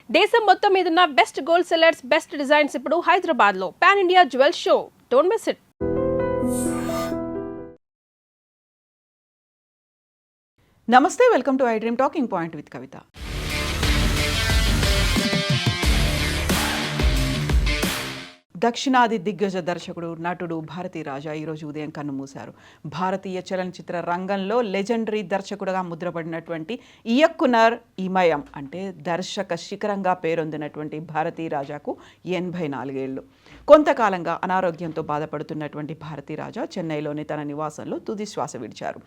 దేశం మొత్తం మీదున్న best gold sellers, best designs ఇప్పుడు హైదరాబాద్ లో pan India jewel show. Don't miss it. నమస్తే, welcome to iDream Talking Point with Kavitha. దక్షిణాది దిగ్గజ దర్శకుడు, నటుడు భారతీ రాజా ఈరోజు ఉదయం కన్నుమూశారు. భారతీయ చలనచిత్ర రంగంలో లెజెండరీ దర్శకుడుగా ముద్రపడినటువంటి ఇయక్కునర్ ఇమయం అంటే దర్శక శిఖరంగా పేరొందినటువంటి భారతీ రాజాకు 84 ఏళ్ళు. కొంతకాలంగా అనారోగ్యంతో బాధపడుతున్నటువంటి భారతీ రాజా చెన్నైలోని తన నివాసంలో తుది శ్వాస విడిచారు.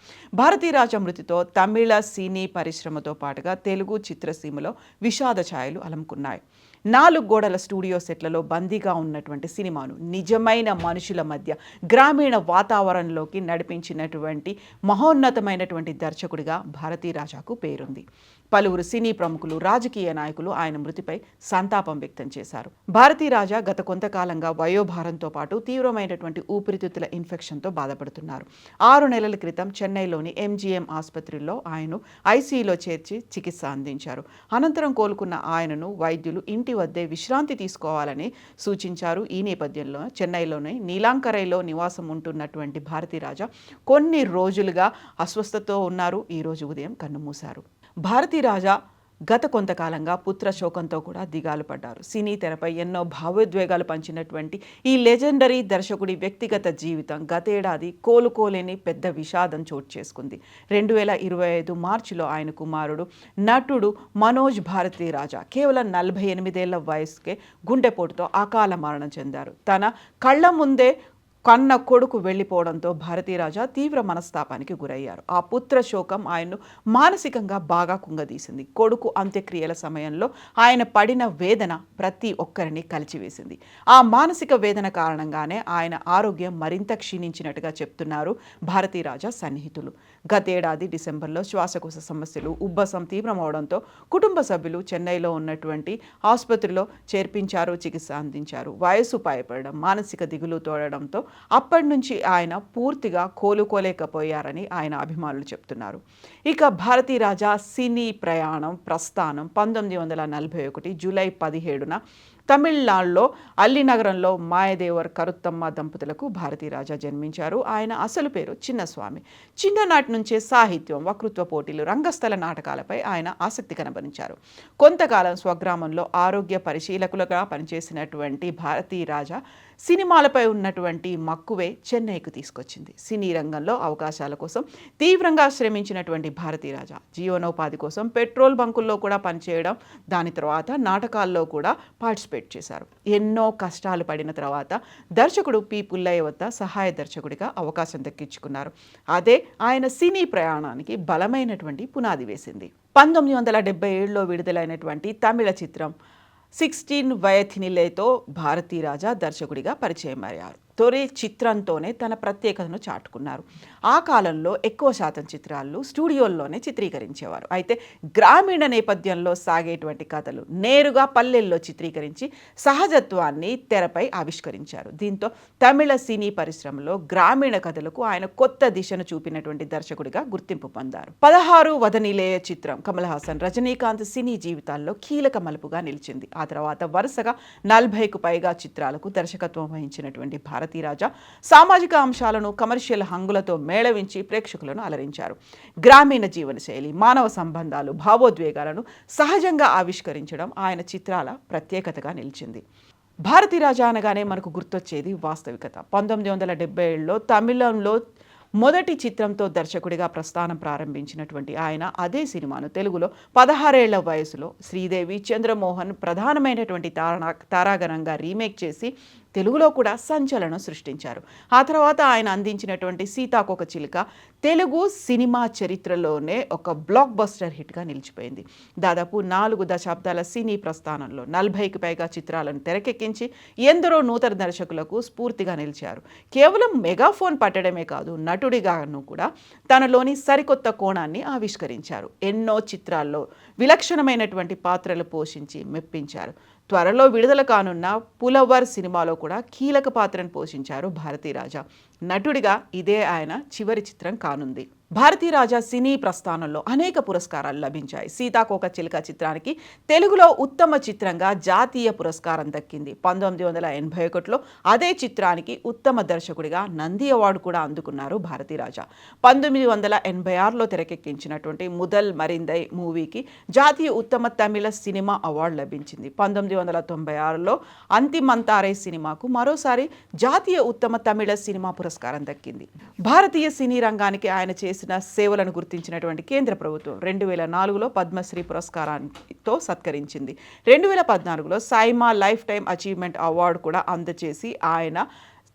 భారతీ రాజా మృతితో తమిళ సినీ పరిశ్రమతో పాటుగా తెలుగు చిత్రసీమలో విషాద ఛాయలు అలముకున్నాయి. 4 గోడల స్టూడియో సెట్లలో బందీగా ఉన్నటువంటి సినిమాను నిజమైన మనుషుల మధ్య గ్రామీణ వాతావరణంలోకి నడిపించినటువంటి మహోన్నతమైనటువంటి దర్శకుడిగా భారతీ రాజాకు పేరుంది. పలువురు సినీ ప్రముఖులు, రాజకీయ నాయకులు ఆయన మృతిపై సంతాపం వ్యక్తం చేశారు. భారతీ రాజా గత కొంతకాలంగా వయోభారంతో పాటు తీవ్రమైనటువంటి ఊపిరితిత్తుల ఇన్ఫెక్షన్తో బాధపడుతున్నారు. 6 నెలల క్రితం చెన్నైలోని ఎంజీఎం ఆసుపత్రిలో ఆయన్ను ఐసీయూలో చేర్చి చికిత్స అందించారు. అనంతరం కోలుకున్న ఆయనను వైద్యులు ఇంటి వద్దే విశ్రాంతి తీసుకోవాలని సూచించారు. ఈ నేపథ్యంలో చెన్నైలోని నీలాంకరైలో నివాసం ఉంటున్నటువంటి భారతీ రాజా కొన్ని రోజులుగా అస్వస్థతతో ఉన్నారు. ఈరోజు ఉదయం కన్నుమూశారు. భారతీ రాజా గత కొంతకాలంగా పుత్ర శోకంతో కూడా దిగాలు పడ్డారు. సినీ తెరపై ఎన్నో భావోద్వేగాలు పంచినటువంటి ఈ లెజెండరీ దర్శకుడి వ్యక్తిగత జీవితం గతేడాది కోలుకోలేని పెద్ద విషాదం చోటు చేసుకుంది. 2025 మార్చిలో ఆయన కుమారుడు నటుడు మనోజ్ భారతీ రాజా కేవలం 48 ఏళ్ల వయసుకే గుండెపోటుతో అకాల మరణం చెందారు. తన కళ్ళ ముందే కన్న కొడుకు వెళ్ళిపోవడంతో భారతీ రాజా తీవ్ర మనస్తాపానికి గురయ్యారు. ఆ పుత్ర శోకం ఆయన్ను మానసికంగా బాగా కుంగదీసింది. కొడుకు అంత్యక్రియల సమయంలో ఆయన పడిన వేదన ప్రతి ఒక్కరిని కలిచివేసింది. ఆ మానసిక వేదన కారణంగానే ఆయన ఆరోగ్యం మరింత క్షీణించినట్టుగా చెప్తున్నారు భారతీ రాజా సన్నిహితులు. గతేడాది డిసెంబర్లో శ్వాసకోశ సమస్యలు, ఉబ్బసం తీవ్రమవడంతో కుటుంబ సభ్యులు చెన్నైలో ఉన్నటువంటి ఆసుపత్రిలో చేర్పించారు, చికిత్స అందించారు. వయసు పైపడడం, మానసిక దిగులు తోడడంతో అప్పటి నుంచి ఆయన పూర్తిగా కోలుకోలేకపోయారని ఆయన అభిమానులు చెప్తున్నారు. ఇక భారతీ రాజా సినీ ప్రస్థానం 1941 జూలై 17న తమిళనాడులో అల్లినగరంలో మాయదేవర్ కరుత్తమ్మ దంపతులకు భారతీ రాజా జన్మించారు. ఆయన అసలు పేరు చిన్నస్వామి. చిన్ననాటి నుంచే సాహిత్యం, వక్తృత్వ పోటీలు, రంగస్థల నాటకాలపై ఆయన ఆసక్తి కనబరించారు. కొంతకాలం స్వగ్రామంలో ఆరోగ్య పరిశీలకులుగా పనిచేసినటువంటి భారతీ రాజా సినిమాలపై ఉన్నటువంటి మక్కువే చెన్నైకు తీసుకొచ్చింది. సినీ రంగంలో అవకాశాల కోసం తీవ్రంగా శ్రమించినటువంటి భారతీ రాజా జీవనోపాధి కోసం పెట్రోల్ బంకుల్లో కూడా పనిచేయడం, దాని తర్వాత నాటకాల్లో కూడా పార్టిసిపేట్ చేశారు. ఎన్నో కష్టాలు పడిన తర్వాత దర్శకుడు పి. పుల్లయ్య వద్ద సహాయ దర్శకుడిగా అవకాశం దక్కించుకున్నారు. అదే ఆయన సినీ ప్రయాణానికి బలమైనటువంటి పునాది వేసింది. 1977లో విడుదలైనటువంటి తమిళ చిత్రం 16 వయథినిలేతో భారతీ రాజా దర్శకుడిగా పరిచయం అయ్యారు. తొలి చిత్రంతోనే తన ప్రత్యేకతను చాటుకున్నారు. ఆ కాలంలో ఎక్కువ శాతం చిత్రాలు స్టూడియోల్లోనే చిత్రీకరించేవారు. అయితే గ్రామీణ నేపథ్యంలో సాగేటువంటి కథలు నేరుగా పల్లెల్లో చిత్రీకరించి సహజత్వాన్ని తెరపై ఆవిష్కరించారు. దీంతో తమిళ సినీ పరిశ్రమలో గ్రామీణ కథలకు ఆయన కొత్త దిశను చూపినటువంటి దర్శకుడిగా గుర్తింపు పొందారు. 16 వదనిలేయ చిత్రం కమల్ హాసన్, రజనీకాంత్ సినీ జీవితాల్లో కీలక మలుపుగా నిలిచింది. ఆ తర్వాత వరుసగా 40కు పైగా చిత్రాలకు దర్శకత్వం వహించినటువంటి భారతీ రాజా సామాజిక అంశాలను కమర్షియల్ హంగులతో మేళవించి ప్రేక్షకులను అలరించారు. గ్రామీణ జీవనశైలి, మానవ సంబంధాలు, భావోద్వేగాలను సహజంగా ఆవిష్కరించడం ఆయన చిత్రాల ప్రత్యేకతగా నిలిచింది. భారతీ రాజా అనగానే మనకు గుర్తొచ్చేది వాస్తవికత. 1977లో తమిళంలో మొదటి చిత్రంతో దర్శకుడిగా ప్రస్థానం ప్రారంభించినటువంటి ఆయన అదే సినిమాను తెలుగులో 16 ఏళ్ల వయసులో శ్రీదేవి, చంద్రమోహన్ ప్రధానమైనటువంటి తారాగణంగా రీమేక్ చేసి తెలుగులో కూడా సంచలనం సృష్టించారు. ఆ తర్వాత ఆయన అందించినటువంటి సీతాకోక చిలుక తెలుగు సినిమా చరిత్రలోనే ఒక బ్లాక్ బస్టర్ హిట్గా నిలిచిపోయింది. దాదాపు 4 దశాబ్దాల సినీ ప్రస్థానంలో 40కి పైగా చిత్రాలను తెరకెక్కించి ఎందరో నూతన దర్శకులకు స్ఫూర్తిగా నిలిచారు. కేవలం మెగాఫోన్ పట్టడమే కాదు, నటుడిగాను కూడా తనలోని సరికొత్త కోణాన్ని ఆవిష్కరించారు. ఎన్నో చిత్రాల్లో విలక్షణమైనటువంటి పాత్రలు పోషించి మెప్పించారు. త్వరలో విడుదల కానున్న పులవర్ సినిమాలో కూడా కీలక పాత్రను పోషించారు భారతీ రాజా. నటుడిగా ఇదే ఆయన చివరి చిత్రం కానుంది. భారతీ రాజా సినీ ప్రస్థానంలో అనేక పురస్కారాలు లభించాయి. సీతాకోక చిలుక చిత్రానికి తెలుగులో ఉత్తమ చిత్రంగా జాతీయ పురస్కారం దక్కింది. 1981లో అదే చిత్రానికి ఉత్తమ దర్శకుడిగా నంది అవార్డు కూడా అందుకున్నారు భారతీ రాజా. 1986లో తెరకెక్కించినటువంటి ముదల్ మరిందై మూవీకి జాతీయ ఉత్తమ తమిళ సినిమా అవార్డు లభించింది. 1996లో అంతిమంతారై సినిమాకు మరోసారి జాతీయ ఉత్తమ తమిళ సినిమా పురస్కారం దక్కింది. భారతీయ సినీ రంగానికి ఆయన చేసిన సేవలను గుర్తించినటువంటి కేంద్ర ప్రభుత్వం 2004లో పద్మశ్రీ పురస్కారంతో సత్కరించింది. 2014లో SIIMA lifetime achievement award కూడా అందజేసి ఆయన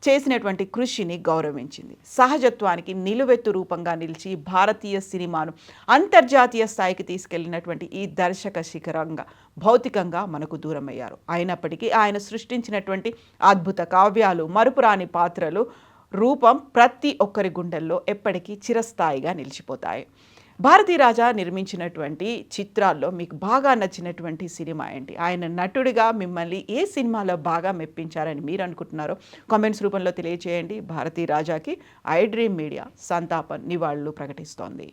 చేసినటువంటి కృషిని గౌరవించింది. సహజత్వానికి నిలువెత్తు రూపంగా నిలిచి భారతీయ సినిమాను అంతర్జాతీయ స్థాయికి తీసుకెళ్లినటువంటి ఈ దర్శక శిఖరంగా భౌతికంగా మనకు దూరమయ్యారు. అయినప్పటికీ ఆయన సృష్టించినటువంటి అద్భుత కావ్యాలు, మరుపురాని పాత్రలు రూపం ప్రతి ఒక్కరి గుండెల్లో ఎప్పటికీ చిరస్థాయిగా నిలిచిపోతాయి. భారతీ రాజా నిర్మించినటువంటి చిత్రాల్లో మీకు బాగా నచ్చినటువంటి సినిమా ఏంటి? ఆయన నటుడిగా మిమ్మల్ని ఏ సినిమాలో బాగా మెప్పించారని మీరు అనుకుంటున్నారో కామెంట్స్ రూపంలో తెలియజేయండి. భారతీ రాజాకి ఐ డ్రీమ్ మీడియా సంతాపం నివాళులు ప్రకటిస్తోంది.